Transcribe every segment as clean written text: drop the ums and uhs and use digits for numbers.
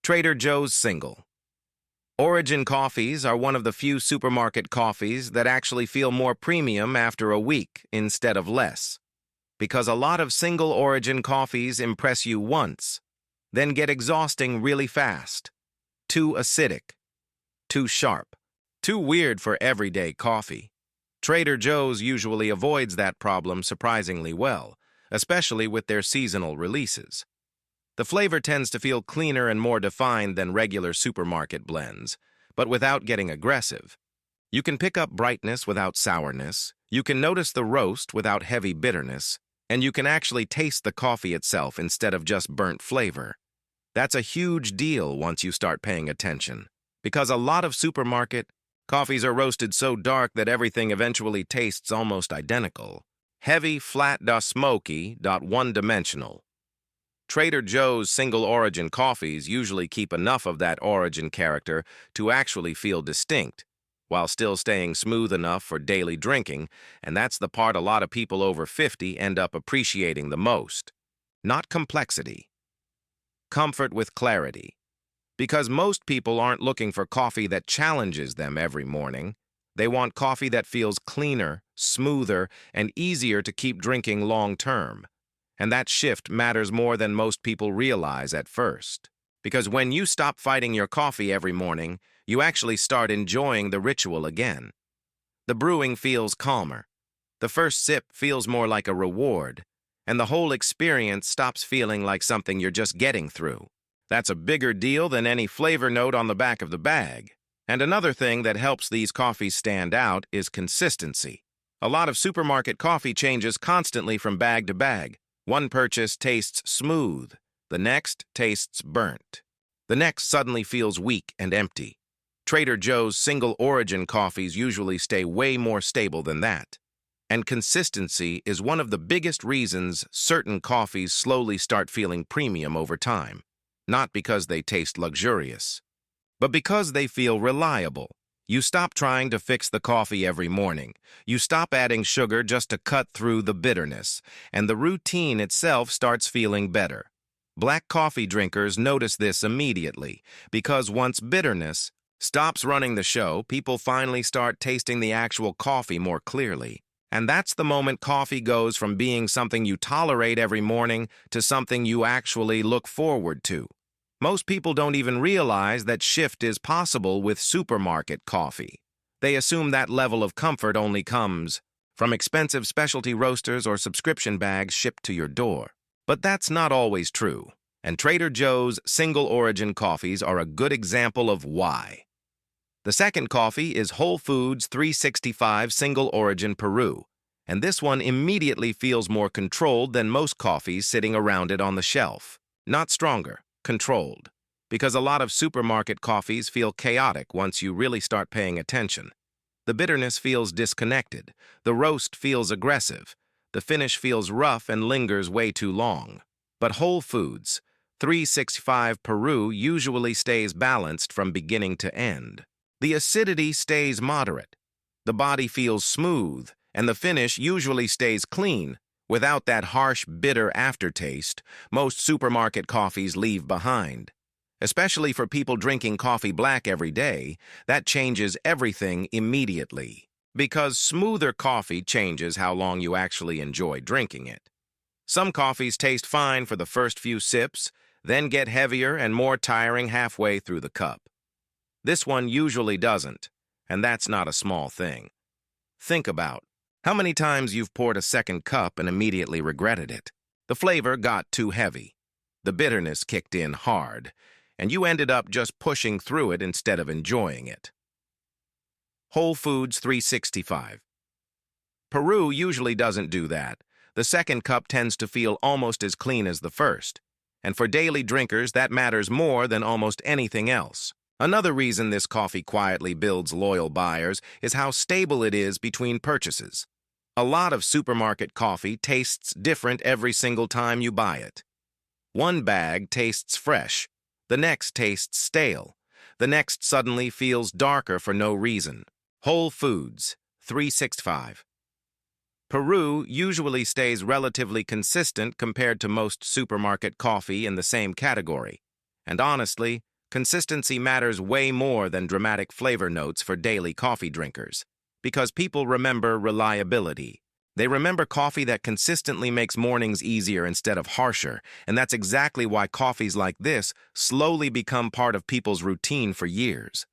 Trader Joe's Single. Origin coffees are one of the few supermarket coffees that actually feel more premium after a week instead of less. Because a lot of single origin coffees impress you once, then get exhausting really fast. Too acidic. Too sharp. Too weird for everyday coffee. Trader Joe's usually avoids that problem surprisingly well, especially with their seasonal releases. The flavor tends to feel cleaner and more defined than regular supermarket blends, but without getting aggressive. You can pick up brightness without sourness, you can notice the roast without heavy bitterness, and you can actually taste the coffee itself instead of just burnt flavor. That's a huge deal once you start paying attention, because a lot of supermarket coffees are roasted so dark that everything eventually tastes almost identical. Heavy, flat, smoky, one-dimensional. Trader Joe's single origin coffees usually keep enough of that origin character to actually feel distinct, while still staying smooth enough for daily drinking, and that's the part a lot of people over 50 end up appreciating the most. Not complexity. Comfort with clarity. Because most people aren't looking for coffee that challenges them every morning. They want coffee that feels cleaner, smoother, and easier to keep drinking long-term. And that shift matters more than most people realize at first. Because when you stop fighting your coffee every morning, you actually start enjoying the ritual again. The brewing feels calmer. The first sip feels more like a reward. And the whole experience stops feeling like something you're just getting through. That's a bigger deal than any flavor note on the back of the bag. And another thing that helps these coffees stand out is consistency. A lot of supermarket coffee changes constantly from bag to bag. One purchase tastes smooth, the next tastes burnt. The next suddenly feels weak and empty. Trader Joe's single origin coffees usually stay way more stable than that. And consistency is one of the biggest reasons certain coffees slowly start feeling premium over time. Not because they taste luxurious, but because they feel reliable. You stop trying to fix the coffee every morning. You stop adding sugar just to cut through the bitterness, and the routine itself starts feeling better. Black coffee drinkers notice this immediately, because once bitterness stops running the show, people finally start tasting the actual coffee more clearly. And that's the moment coffee goes from being something you tolerate every morning to something you actually look forward to. Most people don't even realize that shift is possible with supermarket coffee. They assume that level of comfort only comes from expensive specialty roasters or subscription bags shipped to your door. But that's not always true, and Trader Joe's single origin coffees are a good example of why. The second coffee is Whole Foods 365 Single Origin Peru, and this one immediately feels more controlled than most coffees sitting around it on the shelf. Not stronger. Controlled, because a lot of supermarket coffees feel chaotic once you really start paying attention. The bitterness feels disconnected, the roast feels aggressive, the finish feels rough and lingers way too long. But Whole Foods 365 Peru usually stays balanced from beginning to end. The acidity stays moderate, the body feels smooth, and the finish usually stays clean, without that harsh, bitter aftertaste most supermarket coffees leave behind. Especially for people drinking coffee black every day, that changes everything immediately. Because smoother coffee changes how long you actually enjoy drinking it. Some coffees taste fine for the first few sips, then get heavier and more tiring halfway through the cup. This one usually doesn't, and that's not a small thing. Think about how many times you've poured a second cup and immediately regretted it. The flavor got too heavy. The bitterness kicked in hard, and you ended up just pushing through it instead of enjoying it. Whole Foods 365. Peru usually doesn't do that. The second cup tends to feel almost as clean as the first, and for daily drinkers that matters more than almost anything else. Another reason this coffee quietly builds loyal buyers is how stable it is between purchases. A lot of supermarket coffee tastes different every single time you buy it. One bag tastes fresh, the next tastes stale, the next suddenly feels darker for no reason. Whole Foods 365. Peru usually stays relatively consistent compared to most supermarket coffee in the same category. And honestly, Consistency matters way more than dramatic flavor notes for daily coffee drinkers, because people remember reliability. They remember coffee that consistently makes mornings easier instead of harsher, and that's exactly why coffees like this slowly become part of people's routine for years.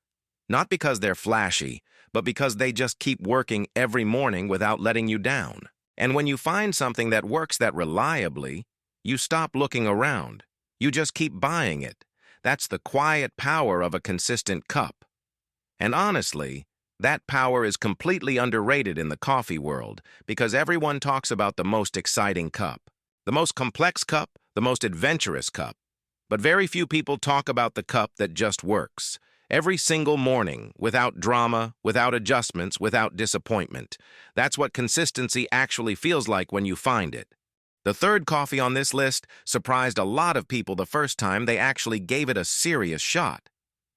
Not because they're flashy, but because they just keep working every morning without letting you down. And when you find something that works that reliably, you stop looking around. You just keep buying it. That's the quiet power of a consistent cup. And honestly, that power is completely underrated in the coffee world because everyone talks about the most exciting cup, the most complex cup, the most adventurous cup. But very few people talk about the cup that just works. Every single morning, without drama, without adjustments, without disappointment. That's what consistency actually feels like when you find it. The third coffee on this list surprised a lot of people the first time they actually gave it a serious shot.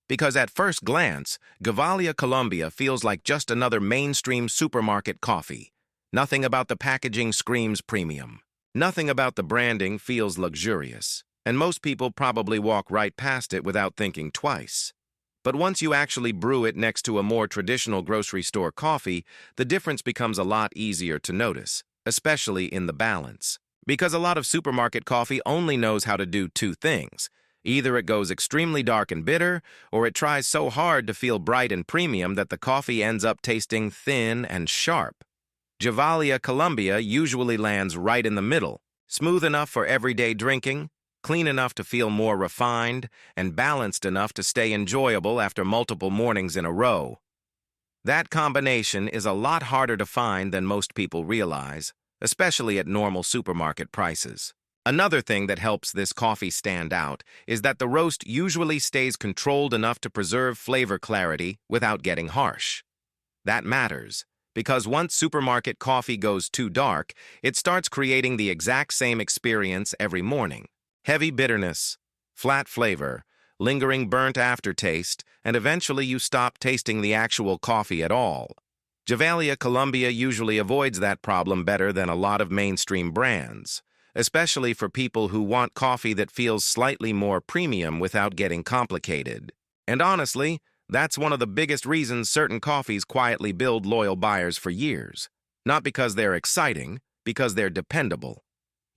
Because at first glance, Gevalia Colombia feels like just another mainstream supermarket coffee. Nothing about the packaging screams premium. Nothing about the branding feels luxurious. And most people probably walk right past it without thinking twice. But once you actually brew it next to a more traditional grocery store coffee, the difference becomes a lot easier to notice, especially in the balance. Because a lot of supermarket coffee only knows how to do two things. Either it goes extremely dark and bitter, or it tries so hard to feel bright and premium that the coffee ends up tasting thin and sharp. Gevalia Colombia usually lands right in the middle, smooth enough for everyday drinking, clean enough to feel more refined, and balanced enough to stay enjoyable after multiple mornings in a row. That combination is a lot harder to find than most people realize, especially at normal supermarket prices. Another thing that helps this coffee stand out is that the roast usually stays controlled enough to preserve flavor clarity without getting harsh. That matters, because once supermarket coffee goes too dark, it starts creating the exact same experience every morning. Heavy bitterness, flat flavor, lingering burnt aftertaste, and eventually you stop tasting the actual coffee at all. Gevalia Colombia usually avoids that problem better than a lot of mainstream brands, especially for people who want coffee that feels slightly more premium without getting complicated. And honestly, that's one of the biggest reasons certain coffees quietly build loyal buyers for years. Not because they're exciting, because they're dependable.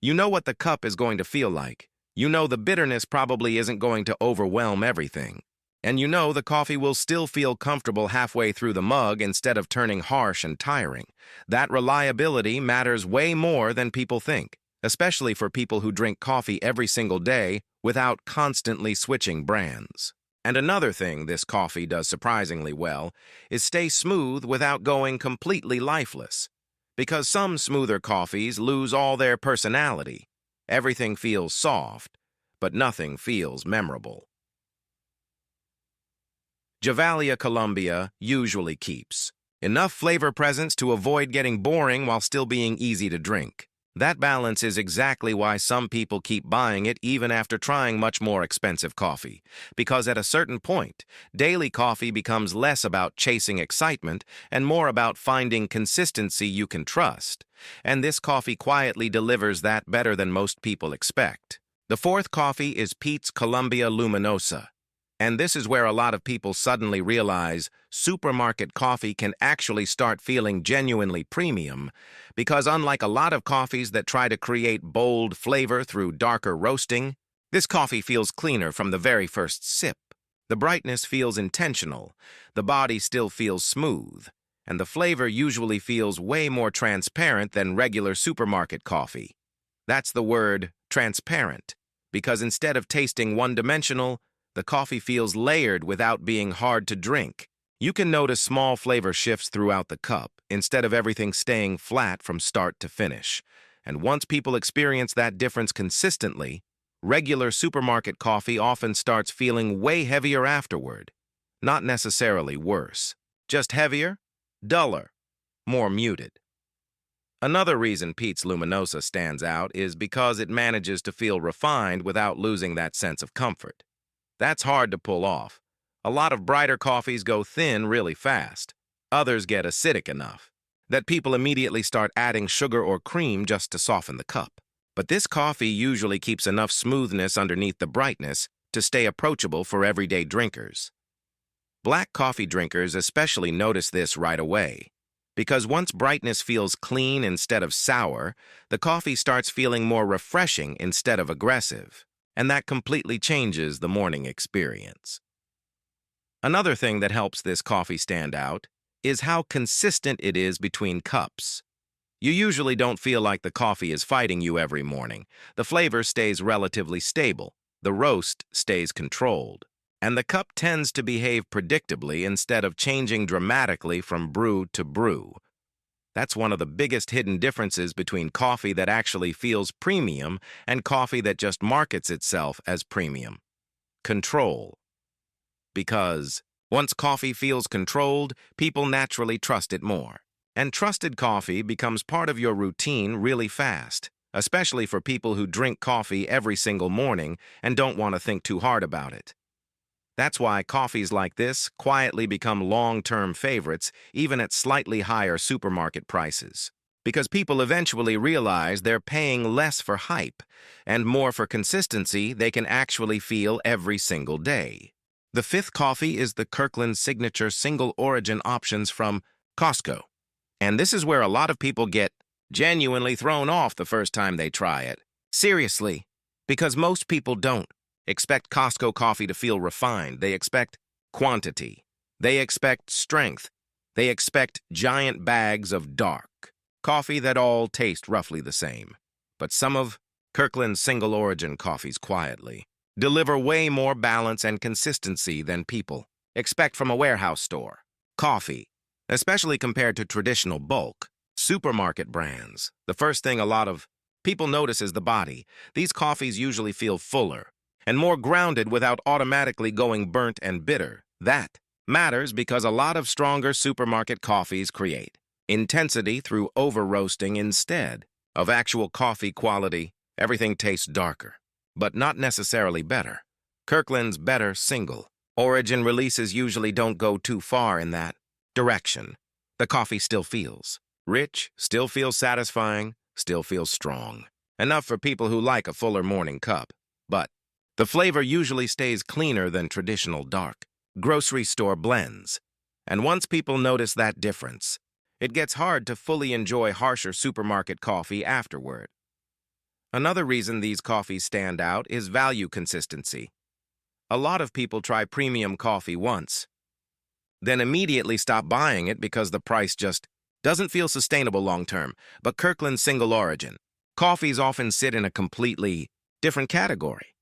You know what the cup is going to feel like. You know the bitterness probably isn't going to overwhelm everything. And you know the coffee will still feel comfortable halfway through the mug instead of turning harsh and tiring. That reliability matters way more than people think, especially for people who drink coffee every single day without constantly switching brands. And another thing this coffee does surprisingly well is stay smooth without going completely lifeless. Because some smoother coffees lose all their personality. Everything feels soft, but nothing feels memorable. Gevalia Colombia usually keeps enough flavor presence to avoid getting boring while still being easy to drink. That balance is exactly why some people keep buying it even after trying much more expensive coffee. Because at a certain point, daily coffee becomes less about chasing excitement and more about finding consistency you can trust. And this coffee quietly delivers that better than most people expect. The fourth coffee is Peet's Colombia Luminosa. And this is where a lot of people suddenly realize supermarket coffee can actually start feeling genuinely premium, because unlike a lot of coffees that try to create bold flavor through darker roasting, this coffee feels cleaner from the very first sip. The brightness feels intentional, the body still feels smooth, and the flavor usually feels way more transparent than regular supermarket coffee. That's the word, transparent, because instead of tasting one-dimensional, the coffee feels layered without being hard to drink. You can notice small flavor shifts throughout the cup, instead of everything staying flat from start to finish. And once people experience that difference consistently, regular supermarket coffee often starts feeling way heavier afterward. Not necessarily worse, just heavier, duller, more muted. Another reason Peet's Luminosa stands out is because it manages to feel refined without losing that sense of comfort. That's hard to pull off. A lot of brighter coffees go thin really fast. Others get acidic enough that people immediately start adding sugar or cream just to soften the cup. But this coffee usually keeps enough smoothness underneath the brightness to stay approachable for everyday drinkers. Black coffee drinkers especially notice this right away, because once brightness feels clean instead of sour, the coffee starts feeling more refreshing instead of aggressive, and that completely changes the morning experience. Another thing that helps this coffee stand out is how consistent it is between cups. You usually don't feel like the coffee is fighting you every morning. The flavor stays relatively stable, the roast stays controlled, and the cup tends to behave predictably instead of changing dramatically from brew to brew. That's one of the biggest hidden differences between coffee that actually feels premium and coffee that just markets itself as premium. Control. Because once coffee feels controlled, people naturally trust it more. And trusted coffee becomes part of your routine really fast, especially for people who drink coffee every single morning and don't want to think too hard about it. That's why coffees like this quietly become long-term favorites, even at slightly higher supermarket prices. Because people eventually realize they're paying less for hype and more for consistency they can actually feel every single day. The fifth coffee is the Kirkland Signature Single Origin options from Costco. And this is where a lot of people get genuinely thrown off the first time they try it. Seriously, because most people don't expect Costco coffee to feel refined. They expect quantity. They expect strength. They expect giant bags of dark coffee that all taste roughly the same. But some of Kirkland's single origin coffees quietly deliver way more balance and consistency than people expect from a warehouse store. Coffee, especially compared to traditional bulk supermarket brands, the first thing a lot of people notice is the body. These coffees usually feel fuller and more grounded without automatically going burnt and bitter. That matters because a lot of stronger supermarket coffees create intensity through over-roasting instead of actual coffee quality. Everything tastes darker, but not necessarily better. Kirkland's better single origin releases usually don't go too far in that direction. The coffee still feels rich, still feels satisfying, still feels strong. Enough for people who like a fuller morning cup. But the flavor usually stays cleaner than traditional dark grocery store blends. And once people notice that difference, it gets hard to fully enjoy harsher supermarket coffee afterward. Another reason these coffees stand out is value consistency. A lot of people try premium coffee once, then immediately stop buying it because the price just doesn't feel sustainable long-term. But Kirkland's single origin coffees often sit in a completely different category.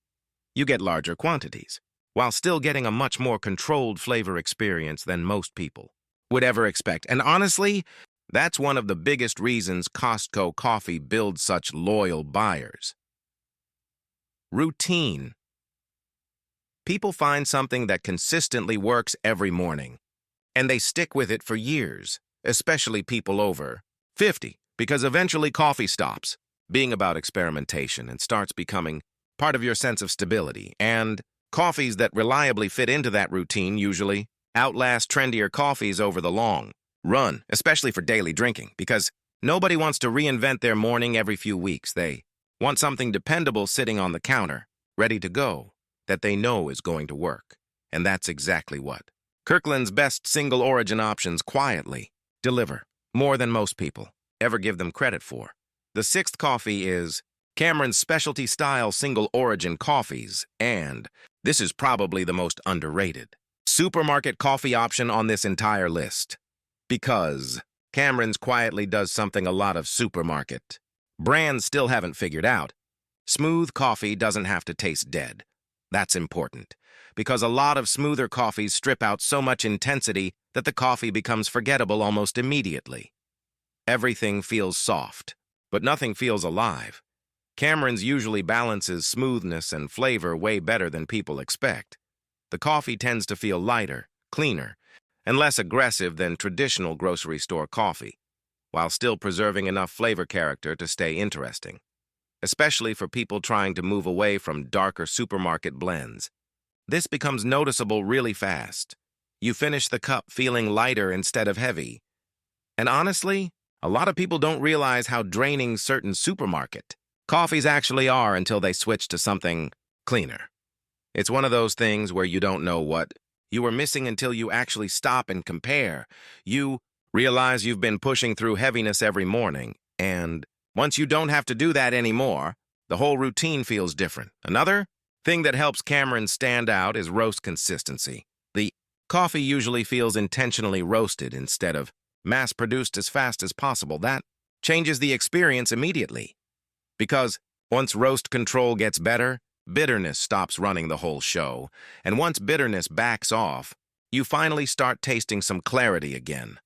You get larger quantities, while still getting a much more controlled flavor experience than most people would ever expect. And honestly, that's one of the biggest reasons Costco coffee builds such loyal buyers. Routine. People find something that consistently works every morning, and they stick with it for years, especially people over 50, because eventually coffee stops being about experimentation and starts becoming part of your sense of stability. And coffees that reliably fit into that routine usually outlast trendier coffees over the long run, especially for daily drinking, because nobody wants to reinvent their morning every few weeks. They want something dependable sitting on the counter, ready to go, that they know is going to work. And that's exactly what Kirkland's best single origin options quietly deliver, more than most people ever give them credit for. The sixth coffee is Cameron's specialty style single origin coffees, and this is probably the most underrated supermarket coffee option on this entire list. Because Cameron's quietly does something a lot of supermarket brands still haven't figured out. Smooth coffee doesn't have to taste dead. That's important, because a lot of smoother coffees strip out so much intensity that the coffee becomes forgettable almost immediately. Everything feels soft, but nothing feels alive. Cameron's usually balances smoothness and flavor way better than people expect. The coffee tends to feel lighter, cleaner, and less aggressive than traditional grocery store coffee, while still preserving enough flavor character to stay interesting, especially for people trying to move away from darker supermarket blends. This becomes noticeable really fast. You finish the cup feeling lighter instead of heavy. And honestly, a lot of people don't realize how draining certain supermarket coffees actually are until they switch to something cleaner. It's one of those things where you don't know what you were missing until you actually stop and compare. You realize you've been pushing through heaviness every morning, and once you don't have to do that anymore, the whole routine feels different. Another thing that helps Cameron stand out is roast consistency. The coffee usually feels intentionally roasted instead of mass-produced as fast as possible. That changes the experience immediately. Because once roast control gets better, bitterness stops running the whole show. And once bitterness backs off, you finally start tasting some clarity again.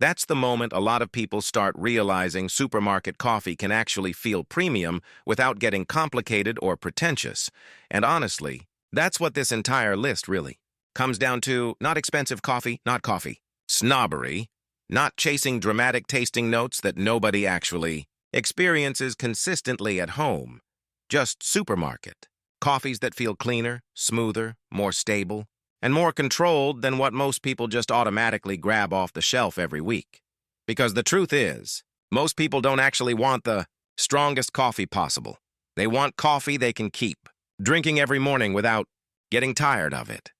That's the moment a lot of people start realizing supermarket coffee can actually feel premium without getting complicated or pretentious. And honestly, that's what this entire list really comes down to. Not expensive coffee, not coffee. Snobbery, not chasing dramatic tasting notes that nobody actually experiences consistently at home. Just supermarket. Coffees that feel cleaner, smoother, more stable, and more controlled than what most people just automatically grab off the shelf every week. Because the truth is, most people don't actually want the strongest coffee possible. They want coffee they can keep drinking every morning without getting tired of it.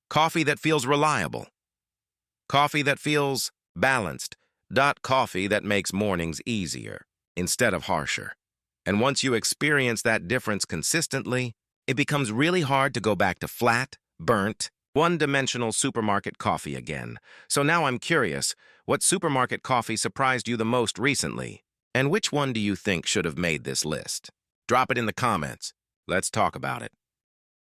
Coffee that feels reliable. Coffee that feels balanced. Coffee that makes mornings easier instead of harsher. And once you experience that difference consistently, it becomes really hard to go back to flat, burnt, one-dimensional supermarket coffee again. So now I'm curious, what supermarket coffee surprised you the most recently? And which one do you think should have made this list? Drop it in the comments. Let's talk about it.